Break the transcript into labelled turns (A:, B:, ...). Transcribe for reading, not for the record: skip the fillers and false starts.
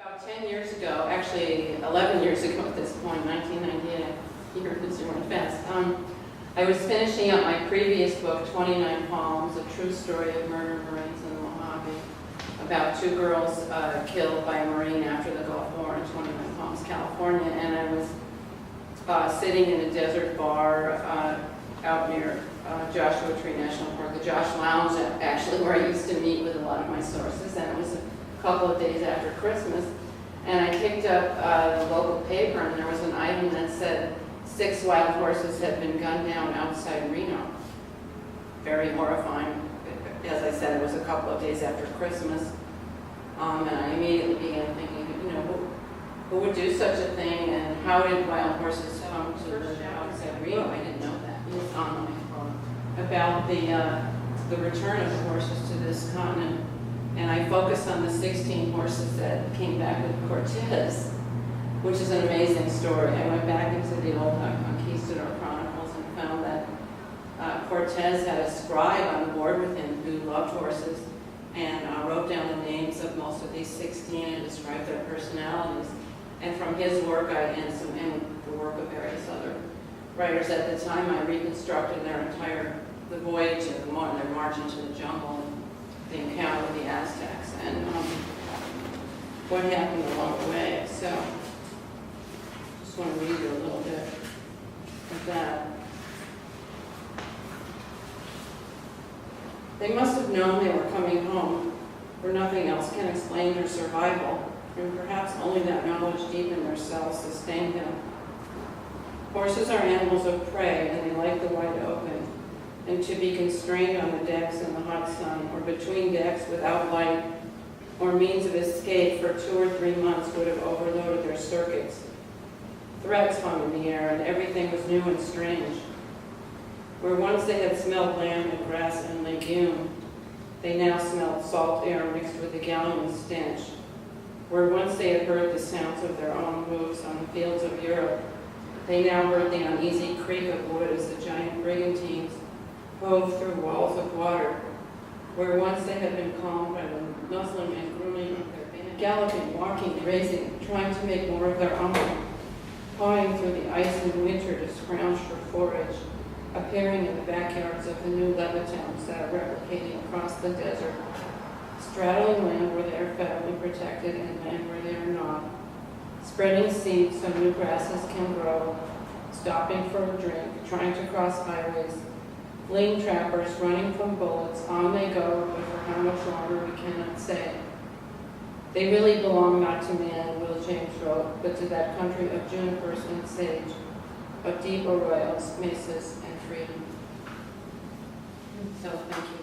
A: About 10 years ago, actually 11 years ago at this point, 1998, year because it went fast, I was finishing up my previous book, 29 Palms, a true story of murdered Marines in the Mojave, about two girls killed by a Marine after the Gulf War in 29 Palms, California, and I was sitting in a desert bar out near Joshua Tree National Park, the Josh Lounge, actually, where I used to meet with a lot of my sources, and it was a couple of days after Christmas, and I picked up the local paper, and there was an item that said 6 wild horses had been gunned down outside Reno. Very horrifying. As I said, it was a couple of days after Christmas, and I immediately began thinking, you know, who would do such a thing, and how did wild horses come to live outside Reno? I didn't know that. It was on my phone. About the return of the horses to this continent. And I focused on the 16 horses that came back with Cortez, which is an amazing story. I went back into the old conquistador chronicles and found that Cortez had a scribe on board with him who loved horses and wrote down the names of most of these 16 and described their personalities. And from his work, and the work of various other writers at the time, I reconstructed the voyage of their march into the jungle, the encounter with the Aztecs, and what happened along the way. So, just want to read you a little bit of that. They must have known they were coming home, for nothing else can explain their survival, and perhaps only that knowledge deep in their cells sustained them. Horses are animals of prey, and they like the wide open, and to be constrained on the decks in the hot sun, or between decks without light, or means of escape for 2 or 3 months would have overloaded their circuits. Threats hung in the air, and everything was new and strange. Where once they had smelled land and grass and legume, they now smelled salt air mixed with the gallium stench. Where once they had heard the sounds of their own hoofs on the fields of Europe, they now heard the uneasy creak of wood as the giant brigantines hove through walls of water. Where once they had been calmed by the nuzzling and grooming of their band, galloping, walking, racing, trying to make more of their own, pawing through the ice in winter to scrounge for forage, appearing in the backyards of the new Levittown that are replicating across the desert, straddling land where they are federally protected and land where they are not, spreading seeds so new grasses can grow, stopping for a drink, trying to cross highways, fleeing trappers, running from bullets, on they go, but for how much longer we cannot say. They really belong not to man, Will James wrote, but to that country of junipers and sage, of deep arroyos, mesas, and freedom. So thank you.